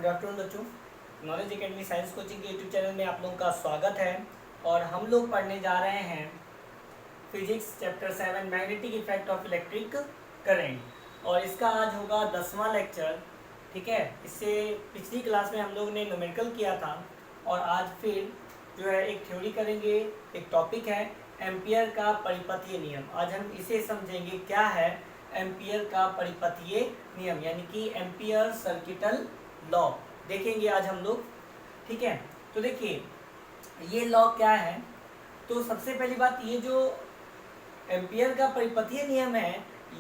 Good afternoon बच्चों। Knowledge academy science coaching के YouTube channel में आप लोगों का स्वागत है। और हम लोग पढ़ने जा रहे हैं physics chapter 7 magnetic effect of electric current. और इसका आज होगा 10वां लेक्चर। ठीक है, इससे पिछली क्लास में हम लोग ने न्यूमेरिकल किया था और आज फिर जो है एक थ्योरी करेंगे। एक टॉपिक है एम्पियर का परिपथीय नियम। आज हम इसे समझेंगे क्या है एम्पियर का परिपथीय नियम, यानी कि एम्पियर सर्किटल लॉ देखेंगे आज हम लोग। ठीक है, तो देखिए ये लॉ क्या है। तो सबसे पहली बात, ये जो एम्पियर का परिपथीय नियम है,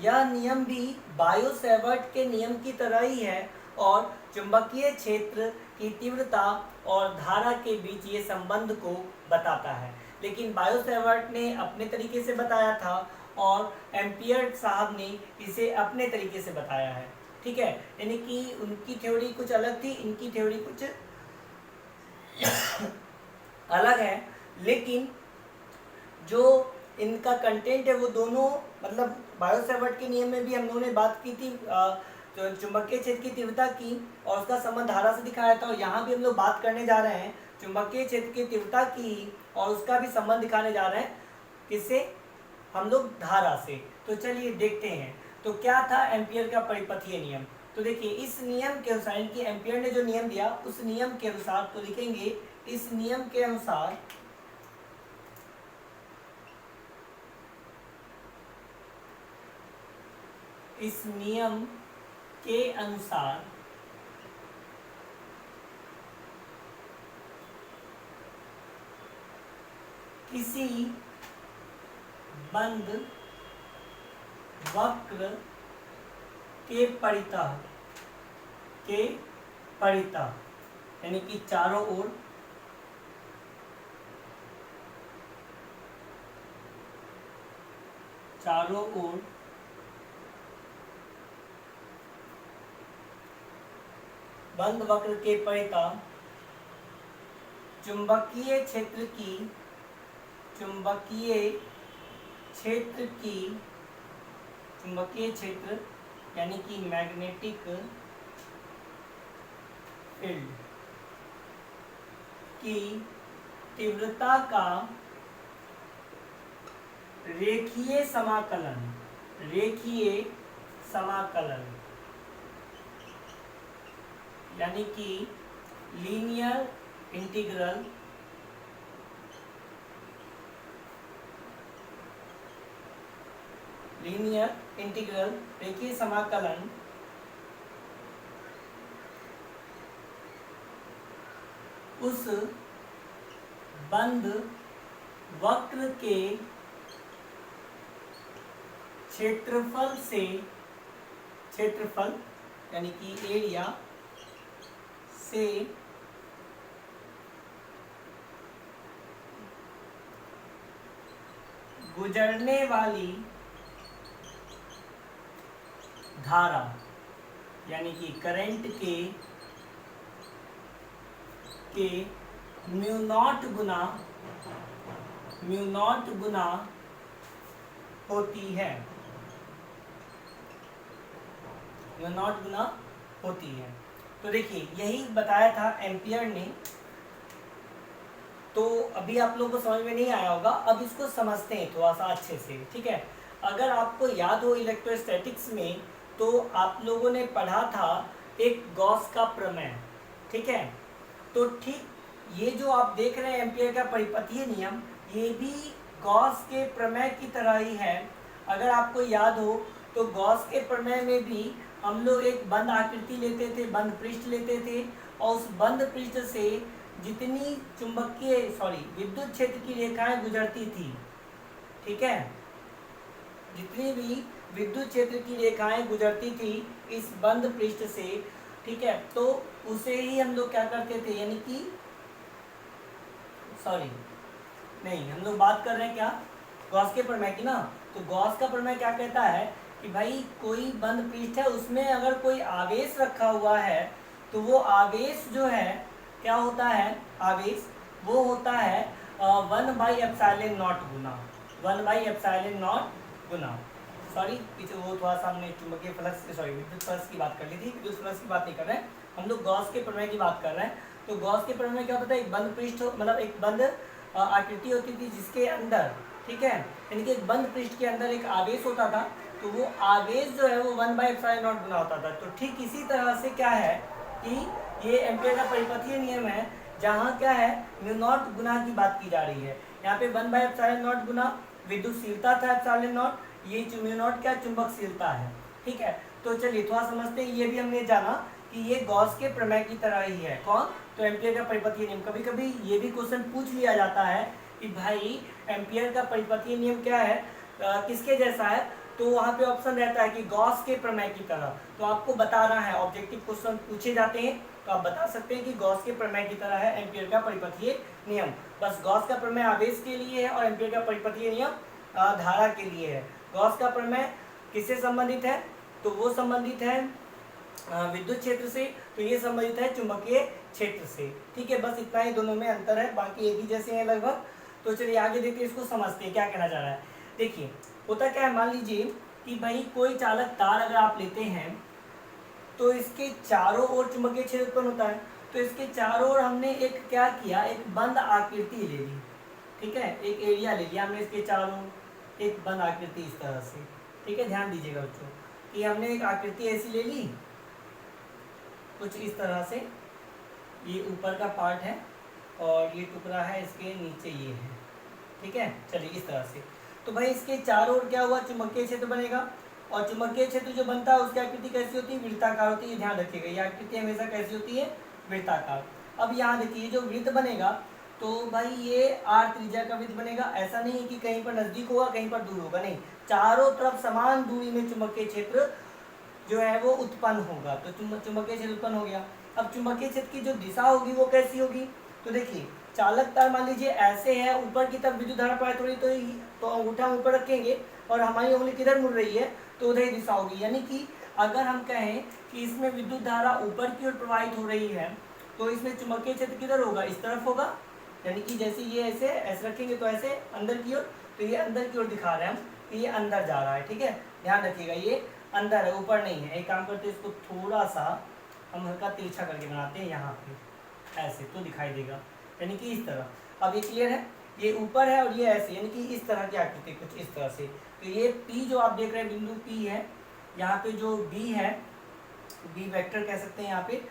यह नियम भी बायो-सैवर्ट के नियम की तरह ही है और चुंबकीय क्षेत्र की तीव्रता और धारा के बीच ये संबंध को बताता है। लेकिन बायो-सैवर्ट ने अपने तरीके से बताया था और एम्पियर साहब ने इसे अपने तरीके से बताया है। ठीक है, यानी कि उनकी थ्योरी कुछ अलग थी, इनकी थ्योरी कुछ अलग है, लेकिन जो इनका कंटेंट है वो दोनों, मतलब बायो-सैवर्ट के नियम में भी हम लोगों ने बात की थी चुंबकीय क्षेत्र की तीव्रता की और उसका संबंध धारा से दिखाया था। और यहाँ भी हम लोग बात करने जा रहे हैं चुंबकीय क्षेत्र की तीव्रता की और उसका भी संबंध दिखाने जा रहे हैं। किससे? हम लोग धारा से। तो चलिए देखते हैं तो क्या था एम्पियर का परिपथीय नियम। तो देखिए इस नियम के अनुसार, इनकी एम्पियर ने जो नियम दिया उस नियम के अनुसार, तो लिखेंगे इस नियम के अनुसार इस नियम के अनुसार किसी बंद वक्र के परितः यानी कि चारों ओर बंद वक्र के परितः चुंबकीय क्षेत्र यानी कि मैग्नेटिक फील्ड की तीव्रता का रेखीय समाकलन यानी कि लीनियर इंटीग्रल रेखीय समाकलन उस बंद वक्र के क्षेत्रफल यानी कि एरिया से गुजरने वाली धारा यानी कि करंट के म्यू नॉट गुना होती है। तो देखिए यही बताया था एम्पियर ने। तो अभी आप लोगों को समझ में नहीं आया होगा, अब इसको समझते हैं थोड़ा सा अच्छे से। ठीक है, अगर आपको याद हो इलेक्ट्रोस्टैटिक्स में तो आप लोगों ने पढ़ा था एक गॉस का प्रमेय। ठीक है, तो ठीक ये जो आप देख रहे हैं एम्पियर का परिपथीय नियम, ये भी गॉस के प्रमेय की तरह ही है। अगर आपको याद हो तो गॉस के प्रमेय में भी हम लोग एक बंद आकृति लेते थे, बंद पृष्ठ लेते थे और उस बंद पृष्ठ से जितनी विद्युत क्षेत्र की रेखाएं गुजरती थी, ठीक है, जितनी भी विद्युत क्षेत्र की रेखाएं गुजरती थी इस बंद पृष्ठ से, ठीक है, तो उसे ही हम लोग क्या करते थे, यानी कि हम लोग बात कर रहे हैं क्या, गॉस के प्रमेय की ना। तो गॉस का प्रमेय क्या कहता है कि भाई कोई बंद पृष्ठ है, उसमें अगर कोई आवेश रखा हुआ है तो वो आवेश जो है क्या होता है, आवेश वो होता है 1/ε0 गुना सॉरी पीछे वो थोड़ा सा हमने चुंबकीय फ्लक्स सॉरी विद्युत फ्लक्स की बात कर ली थी, विद्युत फ्लक्स की बात नहीं कर रहे हैं हम लोग, गॉस के प्रमेय की बात कर रहे हैं। तो गॉस के प्रमेय में क्या होता था, एक बंद पृष्ठ मतलब एक बंद आकृति होती थी जिसके अंदर, ठीक है, यानी कि एक बंद पृष्ठ के अंदर एक आवेश होता था, तो वो आवेश जो है वो 1/ε0 गुना होता था। तो ठीक इसी तरह से क्या है कि ये एम्पियर का परिपथीय नियम है, जहाँ क्या है μ0 गुना की बात की जा रही है। यहाँ पे 1/ε0 गुना विद्युतशीलता था ε0, ये μ0 क्या चुंबकशीलता है, ठीक है। तो चलिए थोड़ा समझते हैं, ये भी हमने जाना कि ये गॉस के प्रमेय की तरह ही है। कौन? तो एम्पियर का परिपथीय नियम। कभी कभी ये भी क्वेश्चन पूछ लिया जाता है कि भाई एम्पियर का परिपथीय नियम क्या है, किसके जैसा है, तो वहाँ पे ऑप्शन रहता है कि गॉस के प्रमेय की तरह। तो आपको बताना है, ऑब्जेक्टिव क्वेश्चन पूछे जाते हैं तो आप बता सकते हैं कि गॉस के प्रमेय की तरह है एम्पियर का परिपथीय नियम। बस गॉस का प्रमेय आवेश के लिए है और एम्पियर का परिपथीय नियम धारा के लिए है। गॉस का प्रमेय किससे संबंधित है, तो वो संबंधित है विद्युत क्षेत्र से, तो ये संबंधित है चुंबकीय क्षेत्र से, ठीक है। बस इतना ही दोनों में अंतर है, बाकी एक ही जैसे हैं लगभग। तो चलिए आगे देखते हैं, इसको समझते हैं क्या कहना चाह रहा है। देखिए होता क्या है, मान लीजिए कि भाई कोई चालक तार अगर आप लेते हैं तो इसके चारों ओर चुंबकीय क्षेत्र उत्पन्न होता है। तो इसके चारों ओर हमने एक क्या किया, एक बंद आकृति ले ली, ठीक है, एक एरिया ले लिया हमने इसके चारों, एक बंद आकृति इस तरह से, ठीक है। ध्यान दीजिएगा बच्चों कि हमने एक आकृति ऐसी ले ली कुछ इस तरह से, ये ऊपर का पार्ट है और ये टुकड़ा है इसके नीचे ये है, ठीक है। चलिए इस तरह से, तो भाई इसके चारों ओर क्या हुआ, चुंबकीय क्षेत्र बनेगा। और चुंबकीय क्षेत्र जो बनता है उसकी आकृति कैसी होती है, वृत्ताकार होती है। ध्यान रखिएगा ये आकृति हमेशा कैसी होती है, वृत्ताकार। अब यहाँ देखिए जो वृत्त बनेगा तो भाई ये r त्रिज्या का वृत्त बनेगा। ऐसा नहीं है कि कहीं पर नजदीक होगा कहीं पर दूर होगा, नहीं, चारों तरफ समान दूरी में चुंबकीय क्षेत्र जो है वो उत्पन्न होगा। तो चुंबकीय क्षेत्र उत्पन्न हो गया। अब चुंबकीय क्षेत्र की जो दिशा होगी वो कैसी होगी, तो देखिए चालक तार मान लीजिए ऐसे है, ऊपर की तरफ विद्युत धारा प्रवाहित हो रही, तो अंगूठा ऊपर रखेंगे और हमारी उंगली किधर मुड़ रही है, तो उधर ही दिशा होगी। यानी कि अगर हम कहें कि इसमें विद्युत धारा ऊपर की ओर प्रवाहित हो रही है तो इसमें चुंबकीय क्षेत्र किधर होगा, इस तरफ होगा। यानी कि जैसे ये ऐसे रखेंगे तो ऐसे अंदर की ओर, तो ये अंदर की ओर दिखा रहे हैं हम कि ये अंदर जा रहा है, ठीक है। ध्यान रखिएगा ये अंदर है, ऊपर नहीं है। एक काम करते हैं, इसको थोड़ा सा हम हल्का तिरछा करके बनाते हैं यहाँ पे, ऐसे तो दिखाई देगा, यानी कि इस तरह। अब ये क्लियर है, ये ऊपर है और ये ऐसे, यानी कि इस तरह की आकृति कुछ इस तरह से। तो ये P जो आप देख रहे हैं बिंदु P है, यहाँ पे जो B है, B वेक्टर कह सकते हैं यहाँ पे,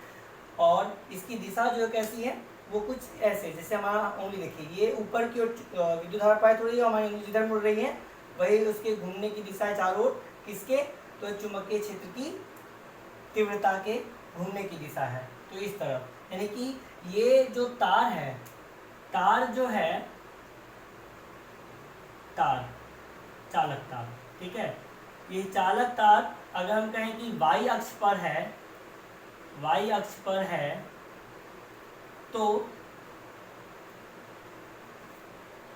और इसकी दिशा जो कैसी है वो कुछ ऐसे, जैसे हमारा उंगली देखिए ये ऊपर की ओर विद्युत धारा प्रवाहित हो रही है, हमारी उंगली जिधर मुड़ रही है वही उसके घूमने की दिशा है चारों ओर, किसके, तो चुंबकीय क्षेत्र की तीव्रता के घूमने की दिशा है। तो इस तरफ, यानी कि ये जो तार है, तार जो है, तार चालक तार, ठीक है, ये चालक तार अगर हम कहें कि y अक्ष पर है, y अक्ष पर है, तो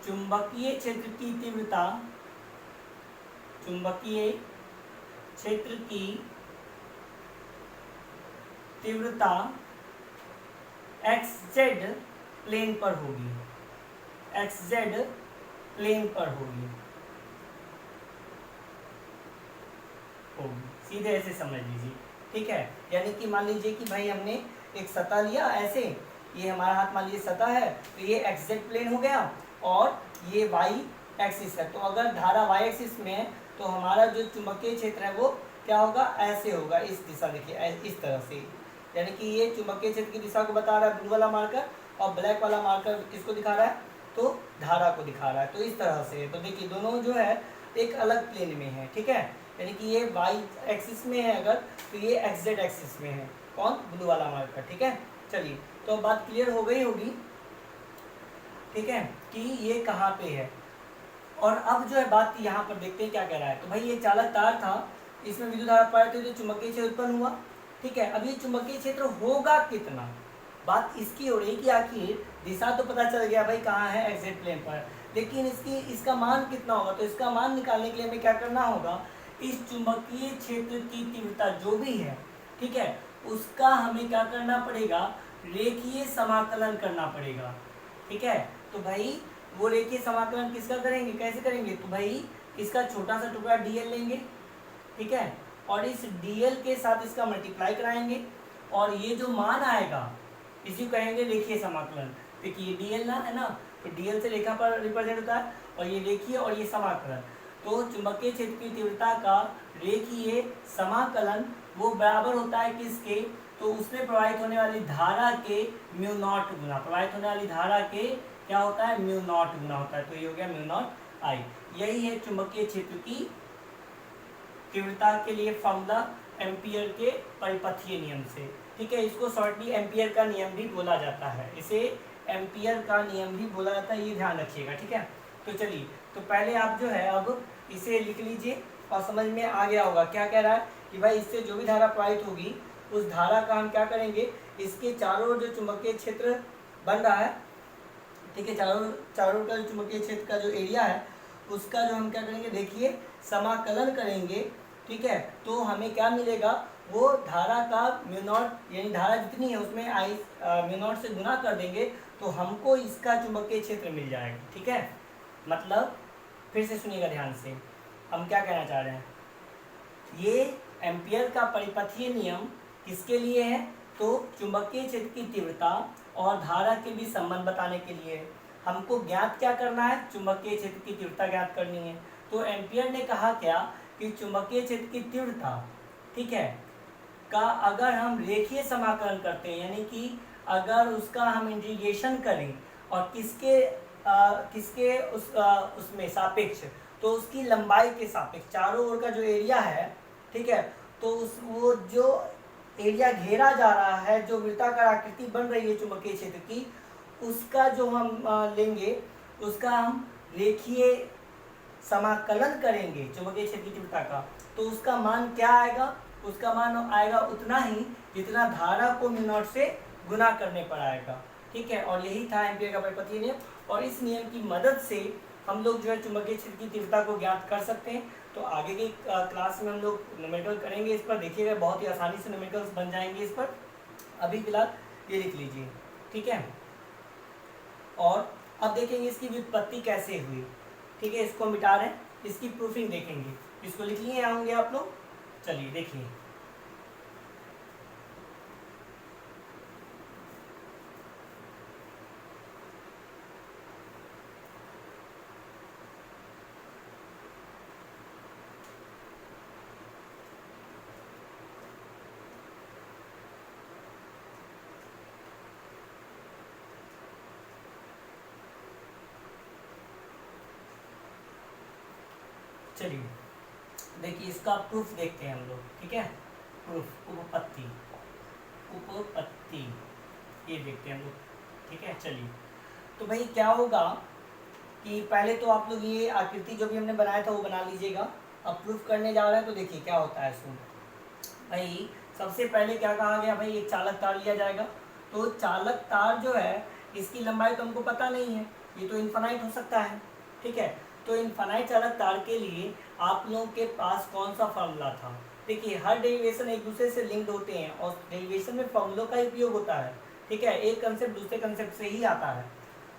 चुंबकीय क्षेत्र की तीव्रता, चुंबकीय क्षेत्र की तीव्रता xz प्लेन पर होगी, xz प्लेन पर होगी, सीधे ऐसे समझ लीजिए, ठीक है। यानी कि मान लीजिए कि भाई हमने एक सतह लिया ऐसे, ये हमारा हाथ मान लीजिए सतह है, तो ये xz प्लेन हो गया और ये y एक्सिस है। तो अगर धारा y एक्सिस में है तो हमारा जो चुंबकीय क्षेत्र है वो क्या होगा, ऐसे होगा, इस दिशा देखिए इस तरह से। यानी कि ये चुंबकीय क्षेत्र की दिशा को बता रहा है ब्लू वाला मार्कर, और ब्लैक वाला मार्कर किसको दिखा रहा है, तो धारा को दिखा रहा है। तो इस तरह से, तो देखिए दोनों जो है एक अलग प्लेन में है, ठीक है। यानी कि ये y एक्सिस में है अगर, तो ये xz एक्सिस में है, कौन, ब्लू वाला मार्कर, ठीक है। चलिए तो बात क्लियर हो गई होगी, ठीक है, कि ये कहाँ पे है। और अब जो है बात यहाँ पर देखते हैं क्या कह रहा है। तो भाई ये चालक तार था, इसमें विद्युत धारा प्रवाहित हुई तो चुंबकीय क्षेत्र उत्पन्न हुआ, ठीक है। अब ये चुंबकीय क्षेत्र होगा कितना, बात इसकी हो रही कि आखिर दिशा तो पता चल गया भाई कहाँ है, एक्जेक्ट प्लेन पर, लेकिन इसका मान कितना होगा। तो इसका मान निकालने के लिए हमें क्या करना होगा, इस चुंबकीय क्षेत्र की तीव्रता जो भी है, ठीक है, उसका हमें क्या करना पड़ेगा, रेखीय समाकलन करना पड़ेगा, ठीक है। तो भाई वो रेखीय समाकलन किसका करेंगे, कैसे करेंगे, तो भाई इसका छोटा सा टुकड़ा dl लेंगे, ठीक है, और इस dl के साथ इसका मल्टीप्लाई कराएंगे और ये जो मान आएगा इसी को कहेंगे रेखीय समाकलन। देखिए dl ना है ना, तो dl से रेखा पर रिप्रेजेंट होता है और ये रेखीय और ये समाकलन। तो चुंबकीय क्षेत्र की तीव्रता का रेखीय समाकलन वो बराबर होता है किसके, तो उसमें प्रवाहित होने वाली धारा के म्यू नॉट गुना, प्रवाहित होने वाली धारा के क्या होता है, म्यू नॉट गुना होता है। तो ये हो गया म्यू नॉट आई। यही है चुंबकीय क्षेत्र की तीव्रता के लिए फॉर्मूला एम्पियर के परिपथीय नियम से। ठीक है, इसको शॉर्टली एम्पियर का नियम भी बोला जाता है, इसे एम्पियर का नियम भी बोला जाता है, ये ध्यान रखिएगा। ठीक है, तो चलिए, तो पहले आप जो है अब इसे लिख लीजिए और समझ में आ गया होगा क्या कह रहा है कि भाई इससे जो भी धारा प्रवाहित होगी उस धारा का हम क्या करेंगे, इसके चारों ओर जो चुंबकीय क्षेत्र बन रहा है, ठीक है, चारों ओर का जो चुंबकीय क्षेत्र का जो एरिया है उसका जो हम क्या करेंगे, देखिए समाकलन करेंगे। ठीक है, तो हमें क्या मिलेगा, वो धारा का म्यू नॉट यानी धारा जितनी है उसमें आई म्यू नॉट से गुना कर देंगे तो हमको इसका चुंबकीय क्षेत्र मिल जाएगा। ठीक है, मतलब फिर से सुनिएगा ध्यान से, हम क्या कहना चाह रहे हैं, ये एम्पियर का परिपथीय नियम किसके लिए है, तो चुंबकीय क्षेत्र की तीव्रता और धारा के बीच संबंध बताने के लिए। हमको ज्ञात क्या करना है, चुंबकीय क्षेत्र की तीव्रता ज्ञात करनी है। तो एम्पियर ने कहा क्या कि चुंबकीय क्षेत्र की तीव्रता, ठीक है, का अगर हम रेखीय समाकलन करते हैं यानी कि अगर उसका हम इंटीग्रेशन करें और किसके उसमें सापेक्ष, तो उसकी लंबाई के सापेक्ष चारों ओर का जो एरिया है, ठीक है, तो वो जो एरिया घेरा जा रहा है, जो वृत्ताकार आकृति बन रही है चुंबकीय क्षेत्र की, उसका जो हम लेंगे उसका हम रेखीय समाकलन करेंगे चुंबकीय क्षेत्र की तीव्रता का, तो उसका मान क्या आएगा, उसका मान आएगा उतना ही जितना धारा को म्यू नॉट से गुना करने पर आएगा। ठीक है, और यही था एम्पियर का परिपथीय नियम, और इस नियम की मदद से हम लोग जो है चुंबकीय क्षेत्र की तीव्रता को ज्ञात कर सकते हैं। तो आगे की क्लास में हम लोग न्यूमेरिकल करेंगे इस पर, देखिएगा बहुत ही आसानी से न्यूमेरिकल्स बन जाएंगे इस पर। अभी फिलहाल ये लिख लीजिए। ठीक है, और अब देखेंगे इसकी व्युत्पत्ति कैसे हुई। ठीक है, इसको मिटा रहे हैं, इसकी प्रूफिंग देखेंगे, इसको लिख लिए होंगे आप लोग। चलिए देखिए, चलिए देखिए इसका प्रूफ देखते हैं हम लोग। ठीक है, प्रूफ उपपत्ति ये देखते हैं हम लोग। ठीक है, चलिए, तो भाई क्या होगा कि पहले तो आप लोग ये आकृति जो भी हमने बनाया था वो बना लीजिएगा। अब प्रूफ करने जा रहे हैं तो देखिए क्या होता है। सुन भाई, सबसे पहले क्या कहा गया, भाई एक चालक तार लिया जाएगा। तो चालक तार जो है इसकी लंबाई तो हमको पता नहीं है, ये तो इन्फिनाइट हो सकता है। ठीक है, तो इन्फिनाइट चालक तार के लिए आप लोगों के पास कौन सा फॉर्मूला था। देखिए, हर डेरिवेशन एक दूसरे से लिंक्ड होते हैं और डेरिवेशन में फॉर्मूलों का उपयोग होता है। ठीक है, एक कंसेप्ट दूसरे कंसेप्ट से ही आता है।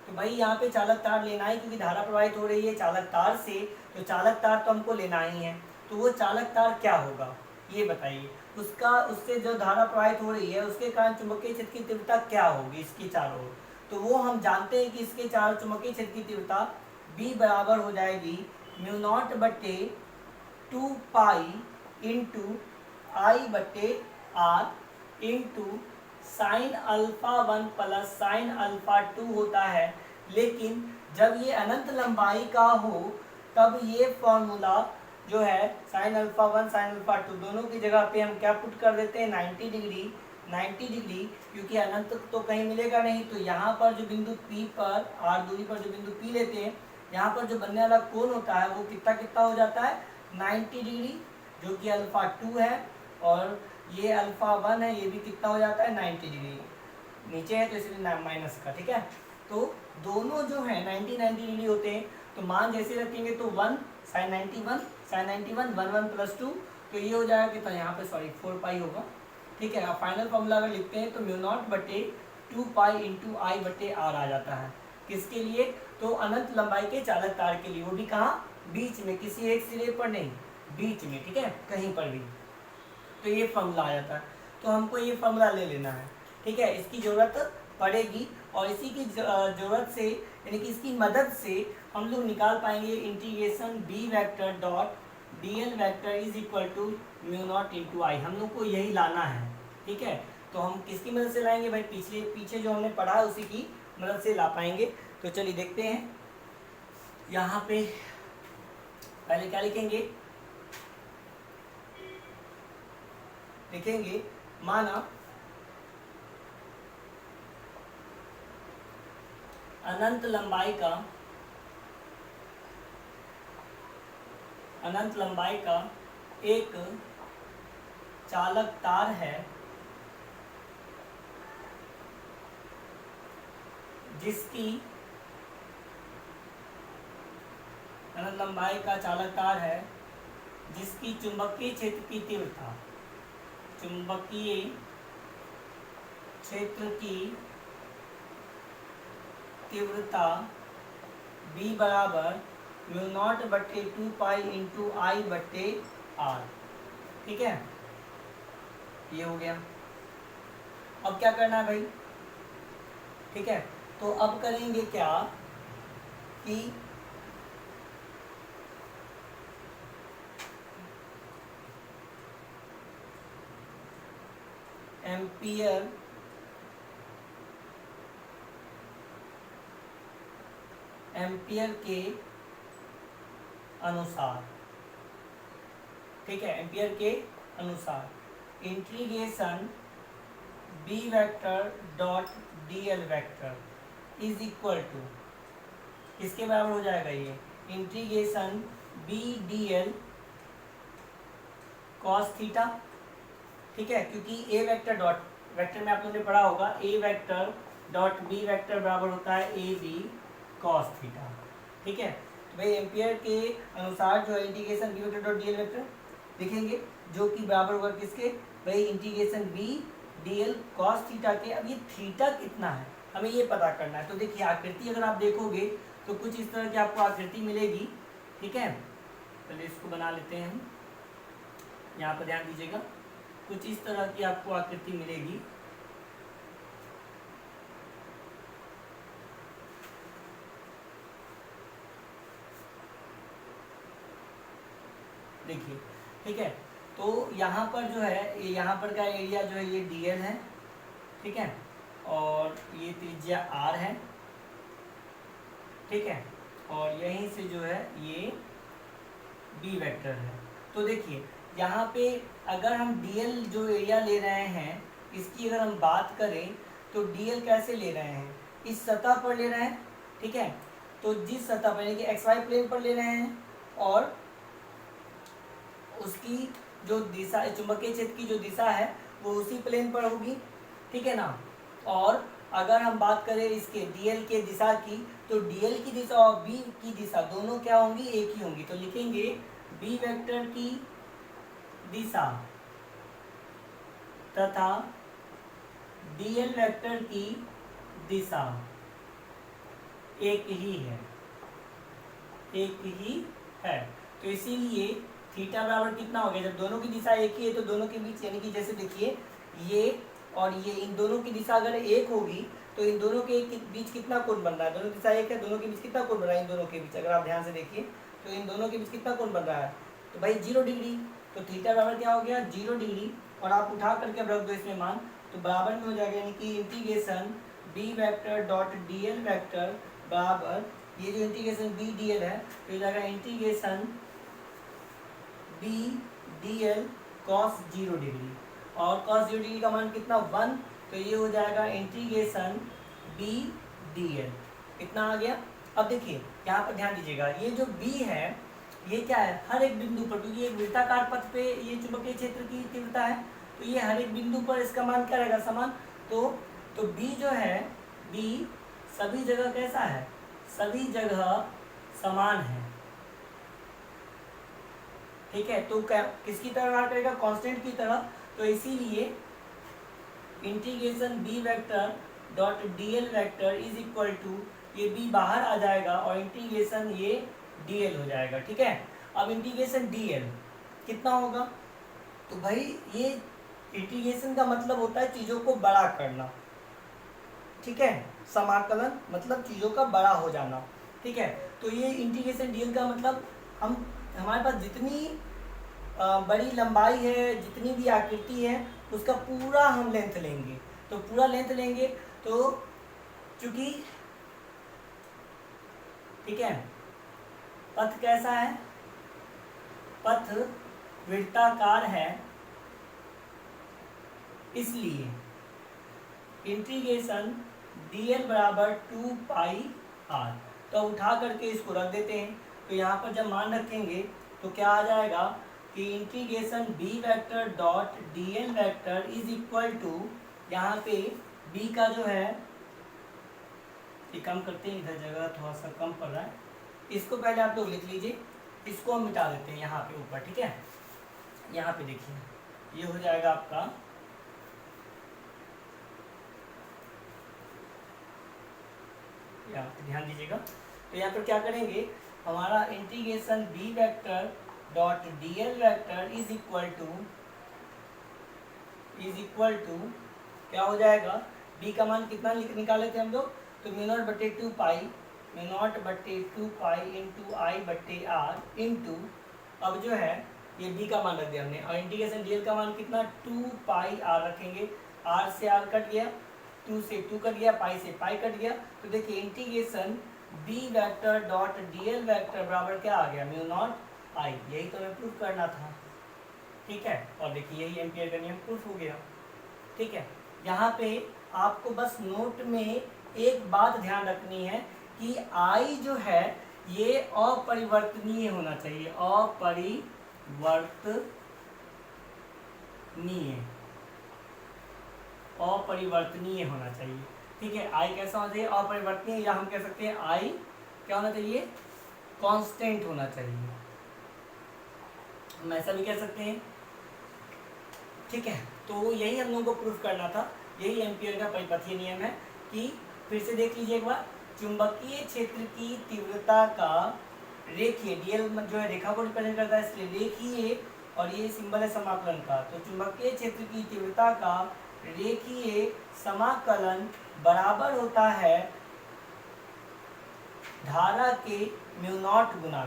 तो भाई यहाँ पे चालक तार लेना है क्योंकि धारा प्रवाहित हो रही है चालक तार से, तो चालक तार तो हमको लेना ही है। तो वो चालक तार क्या होगा ये बताइए, उससे जो धारा प्रवाहित हो रही है उसके कारण चुंबकीय क्षेत्र की तीव्रता क्या होगी इसकी चारों ओर। तो वो हम जानते हैं कि इसके चारों चुंबकीय क्षेत्र की तीव्रता B बराबर हो जाएगी म्यू नॉट बटे 2 पाई इंटू आई बटे R into sine alpha 1 plus sine alpha 2 होता है। लेकिन जब ये अनंत लंबाई का हो तब ये फॉर्मूला जो है साइन अल्फा 1 साइन अल्फा 2 दोनों की जगह पे हम क्या पुट कर देते हैं 90 डिग्री, क्योंकि अनंत तो कहीं मिलेगा नहीं। तो यहाँ पर जो बिंदु P पर आर दूरी पर जो बिंदु P लेते हैं, यहाँ पर जो बनने वाला कोण होता है वो कितना हो जाता है 90 डिग्री, जो कि अल्फा 2 है, और ये अल्फा 1 है, ये भी कितना हो जाता है 90 डिग्री। नीचे है तो इसलिए माइनस का। ठीक है, तो दोनों जो है 90 डिग्री होते हैं। तो मान जैसे रखेंगे तो 1 साइन 91 1 प्लस 2, तो ये हो जाएगा कितना, यहाँ पे सॉरी 4 पाई होगा। ठीक है, अब फाइनल फॉर्मूला अगर लिखते हैं तो म्यू नॉट बटे 2 पाई इंटू आई बटे आर आ जाता है। किसके लिए, तो अनंत लंबाई के चालक तार के लिए, वो भी कहाँ, बीच में, किसी एक सिरे पर नहीं। बीच में, ठीक है, कहीं पर भी, तो ये फॉर्मूला आ जाता है। तो हमको ये फॉर्मूला ले लेना है, ठीक है, इसकी ज़रूरत पड़ेगी और इसी की ज़रूरत से, यानी कि इसकी मदद से हम लोग निकाल पाएंगे integration B vector dot D L vector is equal to mu naught into I. हम लोग को यही लाना है, ठीक है। तो हम किसकी मदद से लाएंगे भाई, पीछे जो हमने पढ़ा है उसी की मदद से ला पाएंगे। तो चलिए देखते हैं, यहाँ पे पहले क्या लिखेंगे, लिखेंगे माना अनंत लंबाई का एक चालक तार है जिसकी अनंत लंबाई का चालक तार है जिसकी चुंबकीय क्षेत्र की तीव्रता, चुंबकीय क्षेत्र की तीव्रता B बराबर म्यू नॉट बट्टे 2 पाई इंटू आई बट्टे आर, ठीक है, ये हो गया। अब क्या करना है भाई, ठीक है, तो अब करेंगे क्या कि एम्पियर के अनुसार, ठीक है, एम्पियर के अनुसार integration B vector dot D L vector is equal to, किसके बराबर हो जाएगा ये, integration B D L cos theta, ठीक है, क्योंकि ए वेक्टर डॉट वेक्टर में आप लोगों ने पढ़ा होगा ए वेक्टर डॉट बी वेक्टर बराबर होता है ए बी कॉस थीटा, ठीक है। तो भाई एम्पियर के अनुसार जो है integration B vector dot D L vector लिखेंगे, जो कि बराबर होगा किसके, भाई integration B D L cos theta के। अब ये थीटा कितना है हमें ये पता करना है। तो देखिए आकृति अगर आप देखोगे तो कुछ इस तरह की आपको आकृति मिलेगी, ठीक है, पहले इसको बना लेते हैं हम, यहाँ पर ध्यान दीजिएगा, कुछ इस तरह की आपको आकृति मिलेगी, देखिए, ठीक है। तो यहाँ पर जो है, यहाँ पर का एरिया जो है ये डीएल है, ठीक है, और ये त्रिज्या आर है, ठीक है, और यहीं से जो है ये बी वेक्टर है। तो देखिए यहाँ पे अगर हम डीएल जो एरिया ले रहे हैं इसकी अगर हम बात करें तो डीएल कैसे ले रहे हैं, इस सतह पर ले रहे हैं, ठीक है, तो जिस सतह पर यानी कि एक्स वाई प्लेन पर ले रहे हैं और उसकी जो दिशा, चुंबकीय क्षेत्र की जो दिशा है वो उसी प्लेन पर होगी, ठीक है ना। और अगर हम बात करें इसके डीएल के दिशा की, तो डीएल की दिशा और बी की दिशा दोनों क्या होंगी, एक ही होंगी। तो लिखेंगे बी वेक्टर की दिशा तथा डीएल वेक्टर की दिशा एक ही है, एक ही है। तो इसीलिए थीटा बराबर कितना हो गया, जब दोनों की दिशा एक ही है तो दोनों के बीच, यानी कि जैसे देखिए ये और ये, इन दोनों की दिशा अगर एक होगी तो इन दोनों के बीच कितना कोण बन रहा है, दोनों की दिशा एक है, दोनों के बीच कितना कोण बन रहा है, इन दोनों के बीच अगर आप ध्यान से देखिए तो इन दोनों के बीच कितना कोण बन रहा है, तो भाई 0 डिग्री। तो थीटा बराबर क्या हो गया, 0 डिग्री, और आप उठा करके अब रख दो इसमें मान, तो बराबर में हो जाएगा, यानी कि integration B vector dot D L vector बराबर, ये जो इंटीग्रेशन बी डी एल है तो हो जाएगा integration B D L cos 0 degree, और कॉस 0 डिग्री का मान कितना 1, तो ये हो जाएगा इंटीग्रेशन बी डी एल, कितना आ गया। अब देखिए यहाँ पर ध्यान दीजिएगा, ये जो बी है ये क्या है, हर एक बिंदु पर, क्योंकि ये वृत्ताकार पथ पे ये चुंबकीय क्षेत्र की तीव्रता है, तो ये हर एक बिंदु पर इसका मान क्या रहेगा, समान। तो बी जो है, बी सभी जगह कैसा है, सभी जगह समान है, ठीक है। तो क्या किसकी तरह व्यवहार करेगा, कांस्टेंट की तरह। तो इसीलिए integration B vector dot DL vector is equal to, ये बी बाहर आ जाएगा और इंटीग्रेशन ये डीएल हो जाएगा, ठीक है। अब इंटीग्रेशन डीएल, कितना होगा। तो भाई ये इंटीग्रेशन का मतलब होता है चीज़ों को बड़ा करना, ठीक है। समाकलन मतलब चीज़ों का बड़ा हो जाना, ठीक है। तो ये इंटीग्रेशन डीएल का मतलब हमारे पास जितनी बड़ी लंबाई है, जितनी भी आकृति है, उसका पूरा हम लेंथ लेंगे। तो पूरा लेंथ लेंगे तो चूंकि, ठीक है, पथ कैसा है, पथ वृत्ताकार है, इसलिए इंटीग्रेशन dl बराबर 2 पाई r। तो उठा करके इसको रख देते हैं। तो यहाँ पर जब मान रखेंगे तो क्या आ जाएगा कि integration b vector dot dl vector is equal to, यहाँ पे b का जो है, ये कम करते हैं, इधर जगह थोड़ा सा कम पड़ रहा है, इसको पहले आप लोग लिख लीजिए, इसको हम मिटा देते हैं यहाँ पे ऊपर, ठीक है। यहाँ पे देखिए ये हो जाएगा आपका, यहाँ पे ध्यान दीजिएगा। तो यहाँ पर क्या करेंगे, हमारा integration b vector dot dl vector is equal to क्या हो जाएगा, b का मान कितना निकाले थे हम लोग, तो μ0/2 पाई इंटू आई बट्टे आर इंटू, अब जो है ये b का मान रख दिया हमने, और इंटीग्रेशन dl का मान कितना 2 पाई r रखेंगे। r से r कट गया, 2 से 2 कट गया, पाई से पाई कट गया। तो देखिए integration b vector dot dl vector बराबर क्या आ गया, μ0 i। यही तो हमें प्रूफ करना था, ठीक है। और देखिए यही एम्पियर का नियम प्रूफ हो गया, ठीक है। यहाँ पे आपको बस नोट में एक बात ध्यान रखनी है कि i जो है ये अपरिवर्तनीय होना चाहिए, अपरिवर्तनीय होना चाहिए, ठीक है। i कैसा होना चाहिए, अपरिवर्तनीय, या हम कह सकते हैं i क्या होना चाहिए, कांस्टेंट होना चाहिए, हम ऐसा भी कह सकते हैं, ठीक है। तो यही हम लोगों को प्रूफ करना था, यही एम्पियर का परिपथीय नियम है कि, फिर से देख लीजिए एक बार, चुंबकीय क्षेत्र की तीव्रता का रेखीय, डीएल जो है रेखा को रिप्रेजेंट करता है, इसलिए रेखीय, और ये सिंबल है समाकलन का। तो चुंबकीय क्षेत्र की तीव्रता का रेखीय समाकलन बराबर होता है धारा के μ0 गुना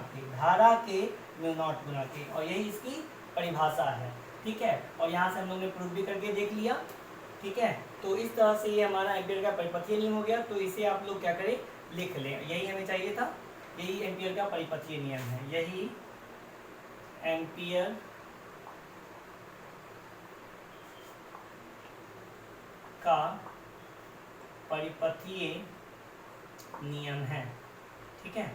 के, और यही इसकी परिभाषा है, ठीक है। और यहाँ से हम लोग ने प्रूफ भी करके देख लिया, ठीक है। तो इस तरह से ये हमारा एम्पियर का परिपथीय नियम हो गया। तो इसे आप लोग क्या करें, लिख लें, यही हमें चाहिए था, यही एम्पियर का परिपथीय नियम है, यही एम्पियर का परिपथीय नियम है, ठीक है।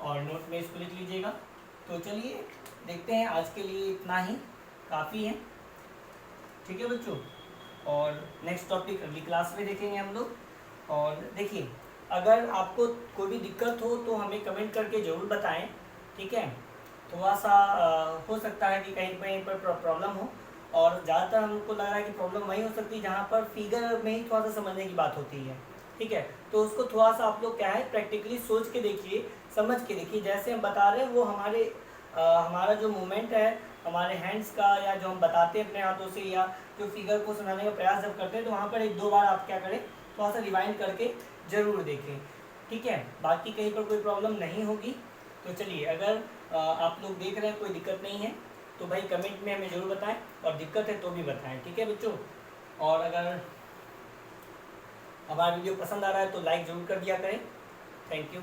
और नोट में इसको लिख लीजिएगा। तो चलिए देखते हैं, आज के लिए इतना ही काफ़ी है, ठीक है बच्चों। और नेक्स्ट टॉपिक अगली क्लास में देखेंगे हम लोग। और देखिए, अगर आपको कोई भी दिक्कत हो तो हमें कमेंट करके ज़रूर बताएं, ठीक है। थोड़ा सा हो सकता है कि कहीं पर प्रॉब्लम हो, और ज़्यादातर हमको लग रहा है कि प्रॉब्लम वहीं हो सकती है जहाँ पर फिगर में ही थोड़ा सा समझने की बात होती है, ठीक है। तो उसको थोड़ा सा आप लोग क्या है, प्रैक्टिकली सोच के देखिए, समझ के देखिए, जैसे हम बता रहे हैं वो हमारा जो मूवमेंट है हमारे हैंड्स का, या जो हम बताते हैं अपने हाथों से, या जो फिगर को समझाने का प्रयास जब करते हैं, तो वहाँ पर 1-2 बार आप क्या करें, थोड़ा सा रिवाइंड करके ज़रूर देखें, ठीक है। बाकी कहीं पर कोई प्रॉब्लम नहीं होगी। तो चलिए, अगर आप लोग देख रहे हैं कोई दिक्कत नहीं है तो भाई कमेंट में हमें ज़रूर बताएं, और दिक्कत है तो भी बताएं, ठीक है बच्चों। और अगर हमारा वीडियो पसंद आ रहा है तो लाइक ज़रूर कर दिया करें। Thank you.